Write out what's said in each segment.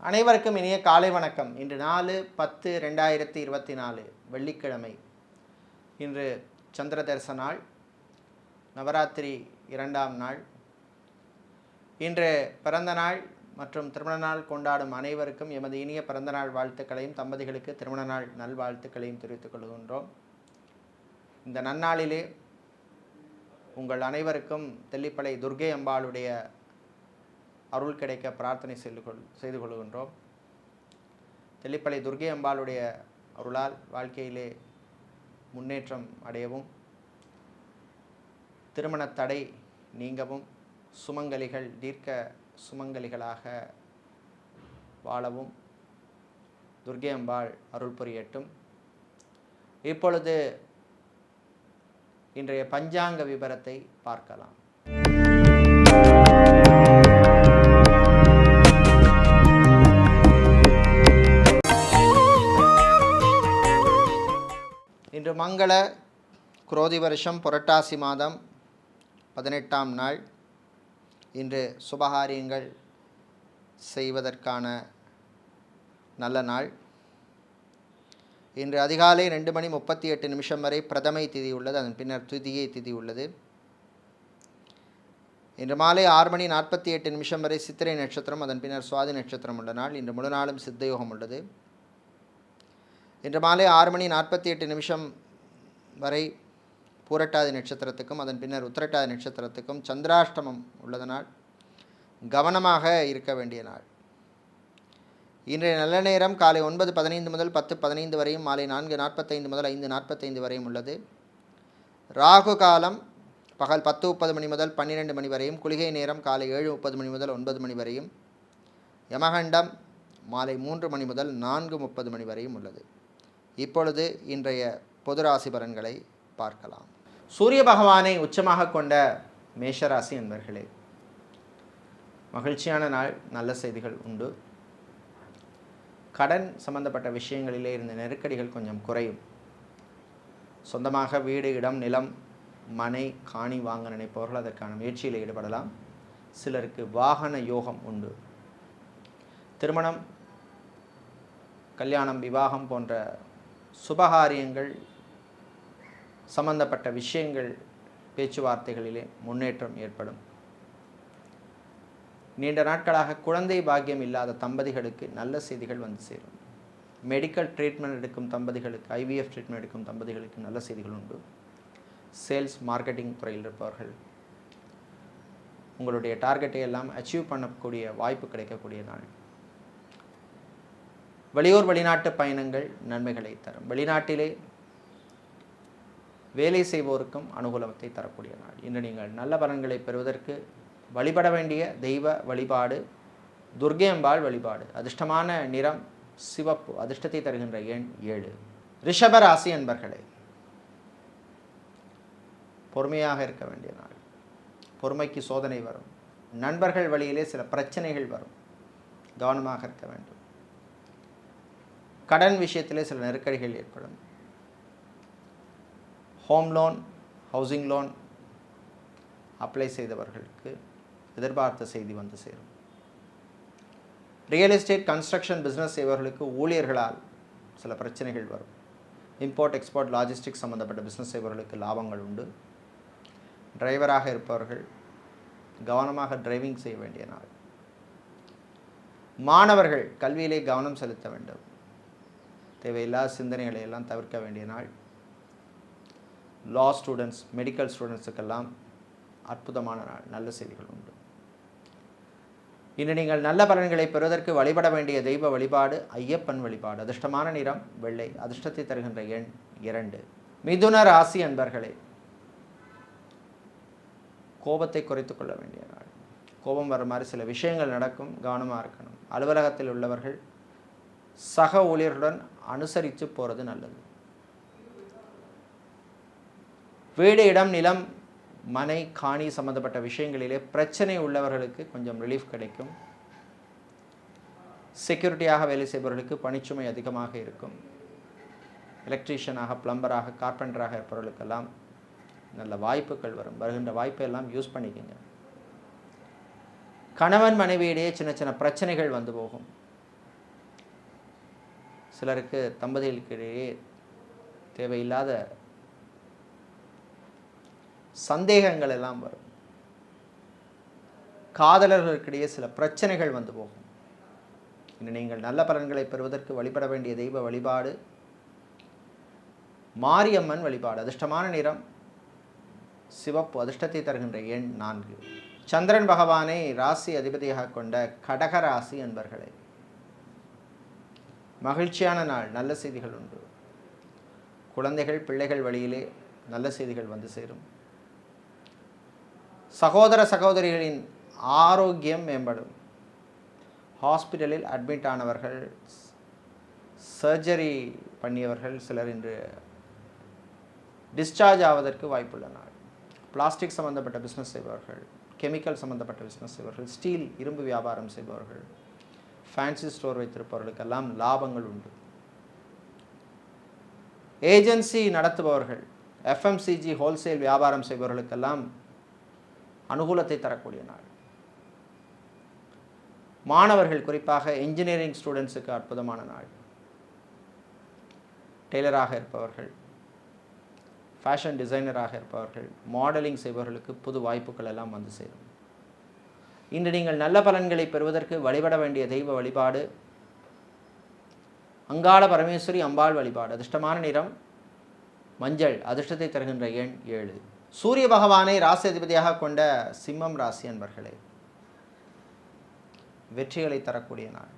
அனைவருக்கும் இனிய காலை வணக்கம். இன்று 4/10/2024 வெள்ளிக்கிழமை. இன்று சந்திர தரிசன நாள், நவராத்திரி 2ஆம் நாள். இன்று பிறந்த நாள் மற்றும் திருமண நாள் கொண்டாடும் அனைவருக்கும் எமது இனிய பிறந்த நாள் வாழ்த்துக்களையும், தம்பதிகளுக்கு திருமண நாள் நல்வாழ்த்துக்களையும் தெரிவித்துக் கொள்கின்றோம். இந்த நன்னாளிலே உங்கள் அனைவருக்கும் தெல்லிப்பளை துர்க்கை அம்பாளுடைய அருள் கிடைக்க பிரார்த்தனை செய்து கொள்கின்றோம். தெல்லிப்பளை துர்க்கை அம்பாளுடைய அருளால் வாழ்க்கையிலே முன்னேற்றம் அடையவும், திருமண தடை நீங்கவும், சுமங்கலிகள் தீர்க்க சுமங்கலிகளாக வாழவும் துர்க்கை அம்பாள் அருள் புரியட்டும். இப்பொழுது இன்றைய பஞ்சாங்க விபரத்தை பார்க்கலாம். இன்று மங்கள குரோதி வருஷம் புரட்டாசி மாதம் 18ஆம் நாள். இன்று சுபகாரியங்கள் செய்வதற்கான நல்ல நாள். இன்று அதிகாலை 2:38 வரை பிரதமை திதி உள்ளது. அதன் பின்னர் துதியை திதி உள்ளது. இன்று மாலை 6:48 வரை சித்திரை நட்சத்திரம், அதன் பின்னர் சுவாதி நட்சத்திரம் உள்ள நாள். இன்று முழு நாளும் சித்தயோகம் உள்ளது. இன்று மாலை 6:48 வரை பூரட்டாதி நட்சத்திரத்துக்கும், அதன் பின்னர் உத்திரட்டாதி நட்சத்திரத்துக்கும் சந்திராஷ்டமம் உள்ளதனால் கவனமாக இருக்க வேண்டிய நாள். இன்றைய நல்ல நேரம் காலை 9:15 முதல் 10:15 வரையும், மாலை 4:45 முதல் 5:45 வரையும் உள்ளது. ராகு காலம் பகல் 10:30 மணி முதல் 12 மணி வரையும், குளிகை நேரம் காலை 7:30 மணி முதல் 9 மணி வரையும், யமகண்டம் மாலை 3 மணி முதல் 4:30 மணி வரையும் உள்ளது. இப்பொழுது இன்றைய பொது ராசி பலன்களை பார்க்கலாம். சூரிய பகவானை உச்சமாக கொண்ட மேஷராசி என்பர்களே, மகிழ்ச்சியான நாள். நல்ல செய்திகள் உண்டு. கடன் சம்பந்தப்பட்ட விஷயங்களிலே இருந்த நெருக்கடிகள் கொஞ்சம் குறையும். சொந்தமாக வீடு, இடம், நிலம், மனை, காணி வாங்க நினைப்பவர்கள் அதற்கான முயற்சியில் ஈடுபடலாம். சிலருக்கு வாகன யோகம் உண்டு. திருமணம், கல்யாணம், விவாகம் போன்ற சுபகாரியங்கள் சம்பந்தப்பட்ட விஷயங்கள் பேச்சுவார்த்தைகளிலே முன்னேற்றம் ஏற்படும். நீண்ட நாட்களாக குழந்தை பாக்கியம் இல்லாத தம்பதிகளுக்கு நல்ல செய்திகள் வந்து சேரும். மெடிக்கல் ட்ரீட்மெண்ட் எடுக்கும் தம்பதிகளுக்கு, IVF ட்ரீட்மெண்ட் எடுக்கும் தம்பதிகளுக்கு நல்ல செய்திகள் உண்டு. சேல்ஸ் மார்க்கெட்டிங் துறையில் இருப்பவர்கள் உங்களுடைய டார்கெட்டை எல்லாம் அச்சீவ் பண்ணக்கூடிய வாய்ப்பு கிடைக்கக்கூடிய நாள். வெளியூர் வெளிநாட்டு பயணங்கள் நன்மைகளை தரும். வெளிநாட்டிலே வேலை செய்வோருக்கும் அனுகூலத்தை தரக்கூடிய நாள். இன்று நீங்கள் நல்ல பலன்களை பெறுவதற்கு வழிபட வேண்டிய தெய்வ வழிபாடு துர்க்கை அம்பாள் வழிபாடு. அதிர்ஷ்டமான நிறம் சிவப்பு. அதிர்ஷ்டத்தை தருகின்ற எண் 7. ரிஷப ராசி அன்பர்களே, பொறுமையாக இருக்க வேண்டிய நாள். பொறுமைக்கு சோதனை வரும். நண்பர்கள் வழியிலே சில பிரச்சனைகள் வரும். கவனமாக இருக்க வேண்டும். கடன் விஷயத்திலே சில நெருக்கடிகள் ஏற்படும். Home loan, housing loan apply செய்தவர்களுக்கு எதிர்பார்த்த செய்தி வந்து சேரும். ரியல் எஸ்டேட், கன்ஸ்ட்ரக்ஷன் பிஸ்னஸ் செய்பவர்களுக்கு ஊழியர்களால் சில பிரச்சனைகள் வரும். இம்போர்ட், எக்ஸ்போர்ட், லாஜிஸ்டிக்ஸ் சம்பந்தப்பட்ட பிஸ்னஸ் செய்பவர்களுக்கு லாபங்கள் உண்டு. டிரைவராக இருப்பவர்கள் கவனமாக டிரைவிங் செய்ய வேண்டிய நாள். மாணவர்கள் கல்வியிலே கவனம் செலுத்த வேண்டும். தேவையில்லாத சிந்தனைகளை எல்லாம் தவிர்க்க வேண்டிய நாள். லா ஸ்டூடெண்ட்ஸ், மெடிக்கல் ஸ்டூடெண்ட்ஸுக்கெல்லாம் அற்புதமான நாள். நல்ல செய்திகள் உண்டு. இன்று நீங்கள் நல்ல பலன்களை பெறுவதற்கு வழிபட வேண்டிய தெய்வ வழிபாடு ஐயப்பன் வழிபாடு. அதிர்ஷ்டமான நிறம் வெள்ளை. அதிர்ஷ்டத்தை தருகின்ற எண் 2. மிதுன ராசி அன்பர்களே, கோபத்தை குறைத்து கொள்ள வேண்டிய நாள். கோபம் வர மாதிரி சில விஷயங்கள் நடக்கும். கவனமாக இருக்கணும். அலுவலகத்தில் உள்ளவர்கள் சக ஊழியர்களுடன் அனுசரித்து போகிறது நல்லது. வீடு, இடம், நிலம், மனை, காணி சம்பந்தப்பட்ட விஷயங்களிலே பிரச்சனை உள்ளவர்களுக்கு கொஞ்சம் ரிலீஃப் கிடைக்கும். செக்யூரிட்டியாக வேலை செய்பவர்களுக்கு பணிச்சுமை அதிகமாக இருக்கும். எலக்ட்ரீஷியனாக, பிளம்பராக, கார்பெண்டராக இருப்பவர்களுக்கெல்லாம் நல்ல வாய்ப்புகள் வரும். வருகின்ற வாய்ப்பை எல்லாம் யூஸ் பண்ணிக்கோங்க. கணவன் மனைவியிடையே சின்ன சின்ன பிரச்சனைகள் வந்து போகும். சிலருக்கு தம்பதிகளுக்கிடையே தேவையில்லாத சந்தேகங்கள் எல்லாம் வரும். காதலர்களுக்கிடையே சில பிரச்சனைகள் வந்து போகும். இன்னும் நீங்கள் நல்ல பலன்களை பெறுவதற்கு வழிபட வேண்டிய தெய்வ வழிபாடு மாரியம்மன் வழிபாடு. அதிர்ஷ்டமான நிறம் சிவப்பு. அதிர்ஷ்டத்தை தருகின்ற எண் 4. சந்திரன் பகவானை ராசி அதிபதியாக கொண்ட கடக ராசி அன்பர்களே, மகிழ்ச்சியான நாள். நல்ல செய்திகள் உண்டு. குழந்தைகள் பிள்ளைகள் வழியிலே நல்ல செய்திகள் வந்து சேரும். சகோதர சகோதரிகளின் ஆரோக்கியம் மேம்படும். ஹாஸ்பிட்டலில் அட்மிட் ஆனவர்கள், சர்ஜரி பண்ணியவர்கள் சிலர் இன்று டிஸ்சார்ஜ் ஆவதற்கு வாய்ப்புள்ள நாள். பிளாஸ்டிக் சம்பந்தப்பட்ட பிஸ்னஸ் செய்பவர்கள், கெமிக்கல் சம்பந்தப்பட்ட பிஸ்னஸ் செய்பவர்கள், ஸ்டீல் இரும்பு வியாபாரம் செய்பவர்கள், ஃபேன்சி ஸ்டோர் வைத்திருப்பவர்களுக்கெல்லாம் லாபங்கள் உண்டு. ஏஜென்சி நடத்துபவர்கள், எஃப்எம்சிஜி ஹோல்சேல் வியாபாரம் செய்பவர்களுக்கெல்லாம் அனுகூலத்தை தரக்கூடிய நாள். மாணவர்கள், குறிப்பாக இன்ஜினியரிங் ஸ்டூடெண்ட்ஸுக்கு அற்புதமான நாள். டெய்லராக இருப்பவர்கள், ஃபேஷன் டிசைனராக இருப்பவர்கள், மாடலிங் செய்பவர்களுக்கு புது வாய்ப்புகள் எல்லாம் வந்து சேரும். இன்று நீங்கள் நல்ல பலன்களை பெறுவதற்கு வழிபட வேண்டிய தெய்வ வழிபாடு அங்காள பரமேஸ்வரி அம்பாள் வழிபாடு. அதிர்ஷ்டமான நிறம் மஞ்சள். அதிர்ஷ்டத்தை தருகின்ற எண் 7. சூரிய பகவானை ராசி அதிபதியாக கொண்ட சிம்மம் ராசி அன்பர்களே, வெற்றிகளை தரக்கூடிய நாள்.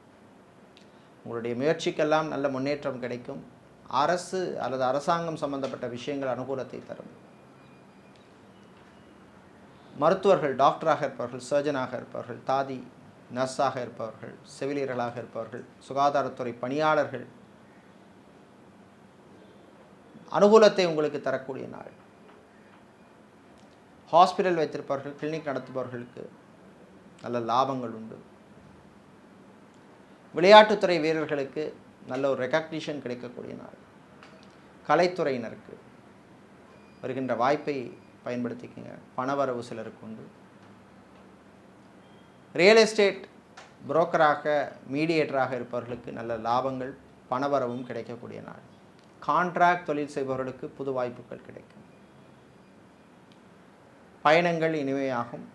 உங்களுடைய முயற்சிக்கெல்லாம் நல்ல முன்னேற்றம் கிடைக்கும். அரசு அல்லது அரசாங்கம் சம்பந்தப்பட்ட விஷயங்கள் அனுகூலத்தை தரும். மருத்துவர்கள், டாக்டராக இருப்பவர்கள், சர்ஜனாக இருப்பவர்கள், தாதி நர்ஸாக இருப்பவர்கள், செவிலியர்களாக இருப்பவர்கள், சுகாதாரத்துறை பணியாளர்கள் அனுகூலத்தை உங்களுக்கு தரக்கூடிய நாள். ஹாஸ்பிட்டல் வைத்திருப்பவர்கள், கிளினிக் நடத்துபவர்களுக்கு நல்ல லாபங்கள் உண்டு. விளையாட்டுத்துறை வீரர்களுக்கு நல்ல ஒரு ரெகக்னிஷன் கிடைக்கக்கூடிய நாள். கலைத்துறையினருக்கு வருகின்ற வாய்ப்பை பயன்படுத்திக்கங்க. பணவரவு சிலருக்கு உண்டு. ரியல் எஸ்டேட் புரோக்கராக, மீடியேட்டராக இருப்பவர்களுக்கு நல்ல லாபங்கள், பணவரவும் கிடைக்கக்கூடிய நாள். கான்ட்ராக்ட் தொழில் செய்பவர்களுக்கு புது வாய்ப்புகள் கிடைக்கும். பயணங்கள் இனிமையாகும்.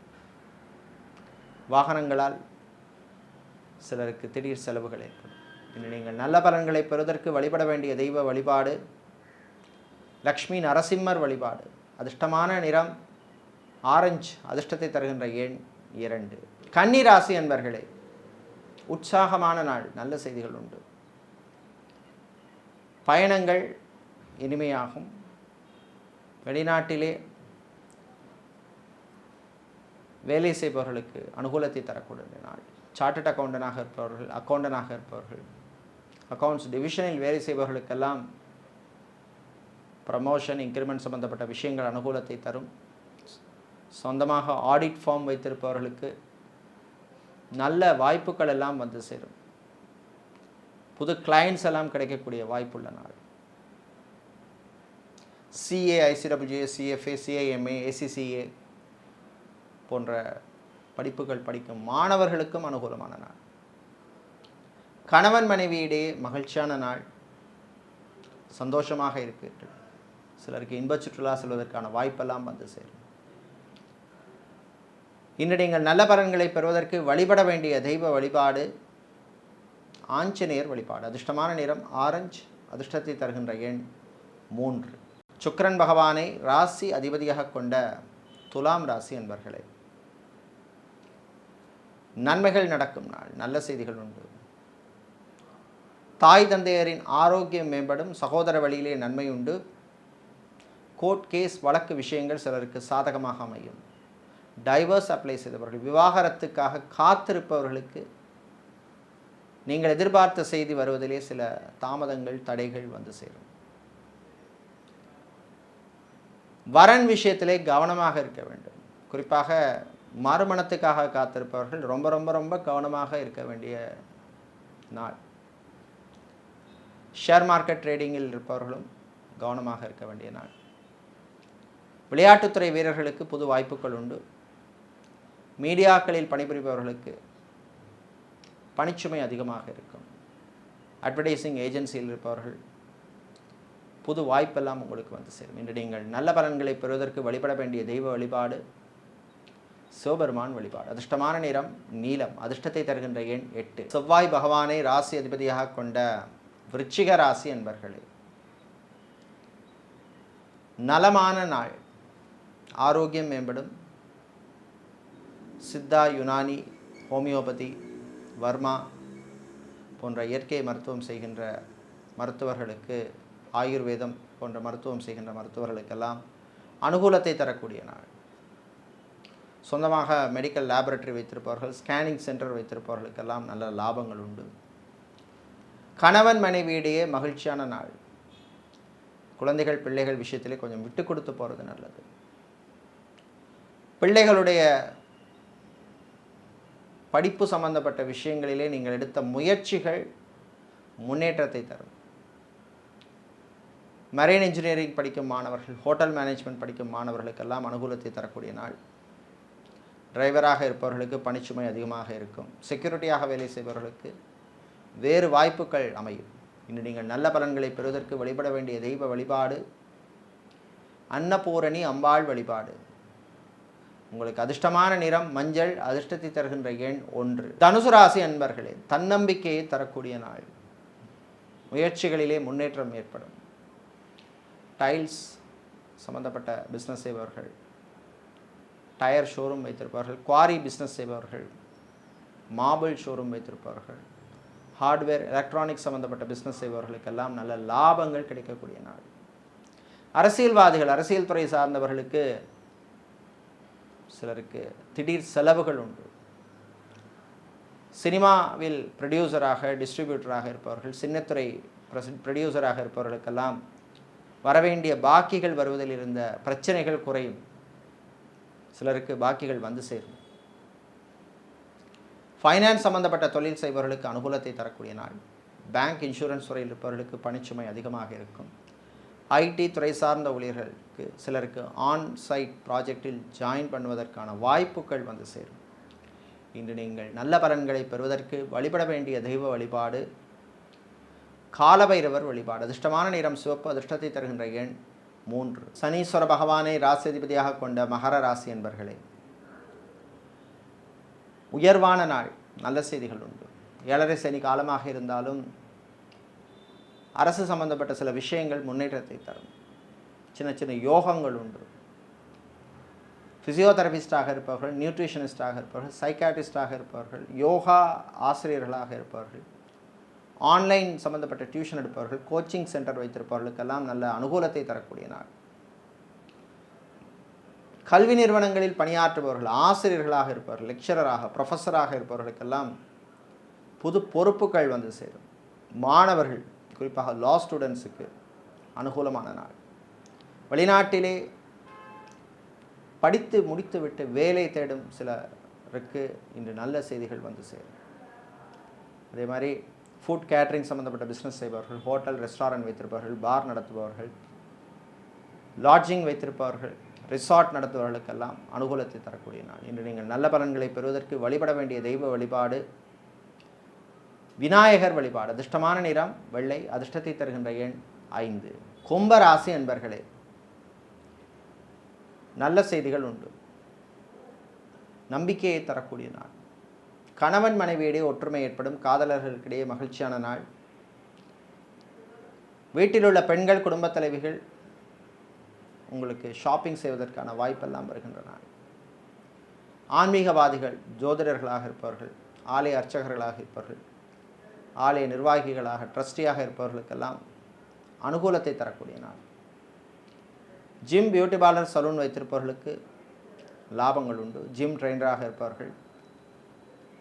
வாகனங்களால் சிலருக்கு திடீர் செலவுகள் ஏற்படும். இன்னும் நீங்கள் நல்ல பலன்களை பெறுவதற்கு வழிபட வேண்டிய தெய்வ வழிபாடு லக்ஷ்மி நரசிம்மர் வழிபாடு. அதிர்ஷ்டமான நிறம் ஆரஞ்சு. அதிர்ஷ்டத்தை தருகின்ற எண் 2. கன்னி ராசி அன்பர்களே, உற்சாகமான நாள். நல்ல செய்திகள் உண்டு. பயணங்கள் இனிமையாகும். வெளிநாட்டிலே வேலை செய்பவர்களுக்கு அனுகூலத்தை தரக்கூடிய நாள். சார்ட்டர்ட் அக்கௌண்டனாக இருப்பவர்கள், அக்கௌண்டனாக இருப்பவர்கள், அக்கௌண்ட்ஸ் டிவிஷனில் வேலை செய்பவர்களுக்கெல்லாம் ப்ரமோஷன், இன்க்ரிமெண்ட் சம்பந்தப்பட்ட விஷயங்கள் அனுகூலத்தை தரும். சொந்தமாக ஆடிட் ஃபார்ம் வைத்திருப்பவர்களுக்கு நல்ல வாய்ப்புகள் எல்லாம் வந்து சேரும். புது கிளைண்ட்ஸ் எல்லாம் கிடைக்கக்கூடிய வாய்ப்புள்ள நாள். CA, ICWA, CFA, CIMA, ACCA போன்ற படிப்புகள் படிக்கும் மாணவர்களுக்கும் அனுகூலமான நாள். கணவன் மனைவியிடையே மகிழ்ச்சியான நாள். சந்தோஷமாக இருப்பீர்கள். சிலருக்கு இன்ப சுற்றுலா செல்வதற்கான வாய்ப்பெல்லாம் வந்து சேரும். இன்று நீங்கள் நல்ல பலன்களை பெறுவதற்கு வழிபட வேண்டிய தெய்வ வழிபாடு ஆஞ்சநேயர் வழிபாடு. அதிர்ஷ்டமான நிறம் ஆரஞ்சு. அதிர்ஷ்டத்தை தருகின்ற எண் 3. சுக்கிரன் பகவானை ராசி அதிபதியாக கொண்ட துலாம் ராசி என்பர்களே, நன்மைகள் நடக்கும் நாள். நல்ல செய்திகள் உண்டு. தாய் தந்தையரின் ஆரோக்கியம் மேம்படும். சகோதர வழியிலே நன்மை உண்டு. கோர்ட் கேஸ் வழக்கு விஷயங்கள் சிலருக்கு சாதகமாக அமையும். டைவர்ஸ் அப்ளை செய்தவர்கள், விவாகரத்துக்காக காத்திருப்பவர்களுக்கு நீங்கள் எதிர்பார்த்த செய்தி வருவதிலே சில தாமதங்கள், தடைகள் வந்து சேரும். வரன் விஷயத்திலே கவனமாக இருக்க வேண்டும். குறிப்பாக மறுமணத்துக்காக காத்திருப்பவர்கள் ரொம்ப ரொம்ப ரொம்ப கவனமாக இருக்க வேண்டிய நாள். ஷேர் மார்க்கெட் ட்ரேடிங்கில் இருப்பவர்களும் கவனமாக இருக்க வேண்டிய நாள். விளையாட்டுத்துறை வீரர்களுக்கு புது வாய்ப்புகள் உண்டு. மீடியாக்களில் பணிபுரிபவர்களுக்கு பணிச்சுமை அதிகமாக இருக்கும். அட்வர்டைசிங் ஏஜென்சியில் இருப்பவர்கள் புது வாய்ப்பெல்லாம் உங்களுக்கு வந்து சேரும். இன்று நீங்கள் நல்ல பலன்களை பெறுவதற்கு வழிபட வேண்டிய தெய்வ வழிபாடு சிவபெருமான் வழிபாடு. அதிர்ஷ்டமான நிறம் நீலம். அதிர்ஷ்டத்தை தருகின்ற எண் 8. செவ்வாய் பகவானை ராசி அதிபதியாக கொண்ட விருச்சிக ராசி என்பர்களே, நலமான நாள். ஆரோக்கியம் மேம்படும். சித்தா, யுனானி, ஹோமியோபதி, வர்மா போன்ற இயற்கை மருத்துவம் செய்கின்ற மருத்துவர்களுக்கு, ஆயுர்வேதம் போன்ற மருத்துவம் செய்கின்ற மருத்துவர்களுக்கெல்லாம் அனுகூலத்தை தரக்கூடிய நாள். சொந்தமாக மெடிக்கல் லேபரட்டரி வைத்திருப்பவர்கள், ஸ்கேனிங் சென்டர் வைத்திருப்பவர்களுக்கெல்லாம் நல்ல லாபங்கள் உண்டு. கணவன் மனைவியிடையே மகிழ்ச்சியான நாள். குழந்தைகள் பிள்ளைகள் விஷயத்திலே கொஞ்சம் விட்டு கொடுத்து போகிறது நல்லது. பிள்ளைகளுடைய படிப்பு சம்பந்தப்பட்ட விஷயங்களிலே நீங்கள் எடுத்த முயற்சிகள் முன்னேற்றத்தை தரும். மரைன் இன்ஜினியரிங் படிக்கும் மாணவர்கள், ஹோட்டல் மேனேஜ்மெண்ட் படிக்கும் மாணவர்களுக்கெல்லாம் அனுகூலத்தை தரக்கூடிய நாள். டிரைவராக இருப்பவர்களுக்கு பணிச்சுமை அதிகமாக இருக்கும். செக்யூரிட்டியாக வேலை செய்பவர்களுக்கு வேறு வாய்ப்புகள் அமையும். இன்று நீங்கள் நல்ல பலன்களை பெறுவதற்கு வழிபட வேண்டிய தெய்வ வழிபாடு அன்னபூரணி அம்பாள் வழிபாடு. உங்களுக்கு அதிர்ஷ்டமான நிறம் மஞ்சள். அதிர்ஷ்டத்தை தருகின்ற எண் 1. தனுசு ராசி அன்பர்களே, தன்னம்பிக்கையை தரக்கூடிய நாள். முயற்சிகளிலே முன்னேற்றம் ஏற்படும். டைல்ஸ் சம்பந்தப்பட்ட பிஸ்னஸ் செய்பவர்கள், டயர் ஷோரூம் வைத்திருப்பவர்கள், குவாரி பிஸ்னஸ் செய்பவர்கள், மார்பிள் ஷோரூம் வைத்திருப்பவர்கள், ஹார்ட்வேர் எலக்ட்ரானிக்ஸ் சம்பந்தப்பட்ட பிஸ்னஸ் செய்பவர்களுக்கெல்லாம் நல்ல லாபங்கள் கிடைக்கக்கூடிய நாள். அரசியல்வாதிகள், அரசியல் துறை சார்ந்தவர்களுக்கு சிலருக்கு திடீர் செலவுகள் உண்டு. சினிமாவில் ப்ரொடியூசராக, டிஸ்ட்ரிபியூட்டராக இருப்பவர்கள், சின்னத்துறை ப்ரொடியூசராக இருப்பவர்களுக்கெல்லாம் வரவேண்டிய பாக்கிகள் வருவதில் இருந்த பிரச்சனைகள் குறையும். சிலருக்கு பாக்கிகள் வந்து சேரும். ஃபைனான்ஸ் சம்பந்தப்பட்ட தொழில் செய்பவர்களுக்கு அனுகூலத்தை தரக்கூடிய நாள். பேங்க், இன்சூரன்ஸ் துறையில் இருப்பவர்களுக்கு பணிச்சுமை அதிகமாக இருக்கும். ஐடி துறை சார்ந்த ஊழியர்களுக்கு சிலருக்கு ஆன் சைட் ப்ராஜெக்டில் ஜாயின் பண்ணுவதற்கான வாய்ப்புகள் வந்து சேரும். இன்று நீங்கள் நல்ல பலன்களை பெறுவதற்கு வழிபட வேண்டிய தெய்வ வழிபாடு காலபைரவர் வழிபாடு. அதிர்ஷ்டமான நிறம் சிவப்பு. அதிர்ஷ்டத்தை தருகின்ற எண் 3. சனீஸ்வர பகவானை ராசி அதிபதியாக கொண்ட மகர ராசி என்பர்களே, உயர்வான நாள். நல்ல செய்திகள் உண்டு. 7.5 சனி காலமாக இருந்தாலும் அரசு சம்பந்தப்பட்ட சில விஷயங்கள் முன்னேற்றத்தை தரும். சின்ன சின்ன யோகங்கள் உண்டு. ஃபிசியோதெரபிஸ்டாக இருப்பவர்கள், நியூட்ரிஷனிஸ்டாக இருப்பவர்கள், சைக்காட்ரிஸ்டாக இருப்பவர்கள், யோகா ஆசிரியர்களாக இருப்பவர்கள், ஆன்லைன் சம்பந்தப்பட்ட டியூஷன் எடுப்பவர்கள், கோச்சிங் சென்டர் வைத்திருப்பவர்களுக்கெல்லாம் நல்ல அனுகூலத்தை தரக்கூடிய நாள். கல்வி நிறுவனங்களில் பணியாற்றுபவர்கள், ஆசிரியர்களாக இருப்பவர்கள், லெக்சரராக, ப்ரொஃபஸராக இருப்பவர்களுக்கெல்லாம் புது பொறுப்புகள் வந்து சேரும். மாணவர்கள், குறிப்பாக லா ஸ்டூடெண்ட்ஸுக்கு அனுகூலமான நாள். வெளிநாட்டிலே படித்து முடித்துவிட்டு வேலை தேடும் சிலருக்கு இன்று நல்ல செய்திகள் வந்து சேரும். அதே மாதிரி ஃபுட் கேட்ரிங் சம்மந்தப்பட்ட பிஸ்னஸ் செய்பவர்கள், ஹோட்டல் ரெஸ்டாரண்ட் வைத்திருப்பவர்கள், பார் நடத்துபவர்கள், லாட்ஜிங் வைத்திருப்பவர்கள், ரிசார்ட் நடத்துபவர்களுக்கெல்லாம் அனுகூலத்தை தரக்கூடிய நாள். இன்று நீங்கள் நல்ல பலன்களை பெறுவதற்கு வழிபட வேண்டிய தெய்வ வழிபாடு விநாயகர் வழிபாடு. அதிர்ஷ்டமான நிறம் வெள்ளை. அதிர்ஷ்டத்தை தருகின்ற எண் 5. கும்பராசி அன்பர்களே, நல்ல செய்திகள் உண்டு. நம்பிக்கையை தரக்கூடிய நாள். கணவன் மனைவியிடையே ஒற்றுமை ஏற்படும். காதலர்களுக்கிடையே மகிழ்ச்சியான நாள். வீட்டில் உள்ள பெண்கள், குடும்பத் தலைவிகள் உங்களுக்கு ஷாப்பிங் செய்வதற்கான வாய்ப்பெல்லாம் வருகின்ற நாள். ஆன்மீகவாதிகள், ஜோதிடர்களாக இருப்பவர்கள், ஆலய அர்ச்சகர்களாக இருப்பவர்கள், ஆலய நிர்வாகிகளாக, ட்ரஸ்டியாக இருப்பவர்களுக்கெல்லாம் அனுகூலத்தை தரக்கூடிய நாள். ஜிம், பியூட்டி பார்லர், சலூன் வைத்திருப்பவர்களுக்கு லாபங்கள் உண்டு. ஜிம் ட்ரெயினராக இருப்பவர்கள்,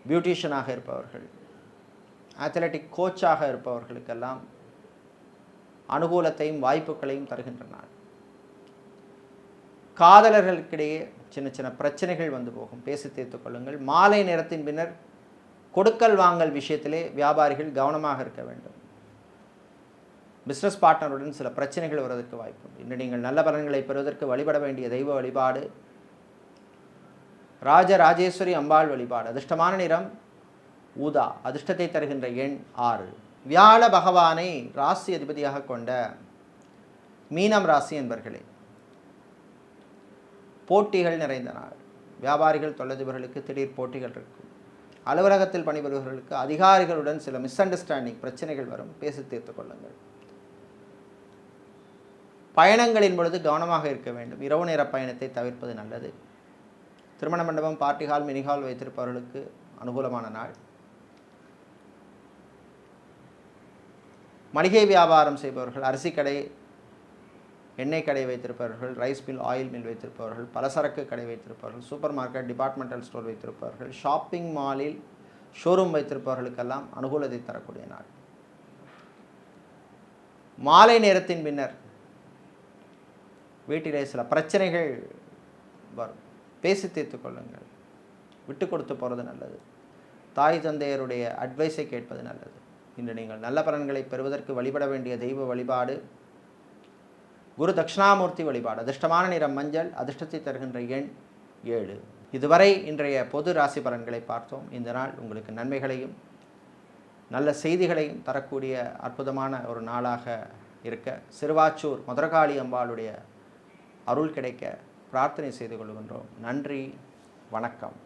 பியூட்டிஷியனாக இருப்பவர்கள், அத்லெட்டிக் கோச்சாக இருப்பவர்களுக்கெல்லாம் அனுகூலத்தையும் வாய்ப்புகளையும் தருகின்ற நாள். காதலர்களுக்கிடையே சின்ன சின்ன பிரச்சனைகள் வந்து போகும். பேசி தீர்த்துக் கொள்ளுங்கள். மாலை நேரத்தின் பின்னர் கொடுக்கல் வாங்கல் விஷயத்திலே வியாபாரிகள் கவனமாக இருக்க வேண்டும். பிஸ்னஸ் பார்ட்னருடன் சில பிரச்சனைகள் வருவதற்கு வாய்ப்பு உண்டு. இன்று நீங்கள் நல்ல பலன்களை பெறுவதற்கு வழிபட வேண்டிய தெய்வ வழிபாடு ராஜராஜேஸ்வரி அம்பாள் வழிபாடு. அதிர்ஷ்டமான நிறம் ஊதா. அதிர்ஷ்டத்தை தருகின்ற எண் 6. வியாழ பகவானை ராசி அதிபதியாக கொண்ட மீனம் ராசி என்பர்களே, போட்டிகள் நிறைந்த நாள். வியாபாரிகள், தொழிலதிபர்களுக்கு திடீர் போட்டிகள் இருக்கும். அலுவலகத்தில் பணிபுரிபவர்களுக்கு அதிகாரிகளுடன் சில மிஸ் அண்டர்ஸ்டாண்டிங் பிரச்சனைகள் வரும். பேசி தீர்த்து கொள்ளுங்கள். பயணங்களின் பொழுது கவனமாக இருக்க வேண்டும். இரவு நேர பயணத்தை தவிர்ப்பது நல்லது. திருமண மண்டபம், பார்ட்டி ஹால், மினி ஹால் வைத்திருப்பவர்களுக்கு அனுகூலமான நாள். மளிகை வியாபாரம் செய்பவர்கள், அரிசி கடை, எண்ணெய் கடை வைத்திருப்பவர்கள், ரைஸ் மில், ஆயில் மில் வைத்திருப்பவர்கள், பலசரக்கு கடை வைத்திருப்பவர்கள், சூப்பர் மார்க்கெட், டிபார்ட்மெண்டல் ஸ்டோர் வைத்திருப்பவர்கள், ஷாப்பிங் மாலில் ஷோரூம் வைத்திருப்பவர்களுக்கெல்லாம் அனுகூலத்தை தரக்கூடிய நாள். மாலை நேரத்தின் பின்னர் வீட்டிலே சில பிரச்சனைகள் வரும். பேசி தீர்த்து கொள்ளுங்கள். விட்டு கொடுத்து போகிறது நல்லது. தாய் தந்தையருடைய அட்வைஸை கேட்பது நல்லது. இன்று நீங்கள் நல்ல பலன்களை பெறுவதற்கு வழிபட வேண்டிய தெய்வ வழிபாடு குரு தட்சிணாமூர்த்தி வழிபாடு. அதிர்ஷ்டமான நிறம் மஞ்சள். அதிர்ஷ்டத்தை தருகின்ற எண் 7. இதுவரை இன்றைய பொது ராசி பலன்களை பார்த்தோம். இந்த நாள் உங்களுக்கு நன்மைகளையும் நல்ல செய்திகளையும் தரக்கூடிய அற்புதமான ஒரு நாளாக இருக்க சிறுவாச்சூர் மதுரகாளி அம்பாளுடைய அருள் கிடைக்க பிரார்த்தனை செய்து கொள்கின்றோம். நன்றி, வணக்கம்.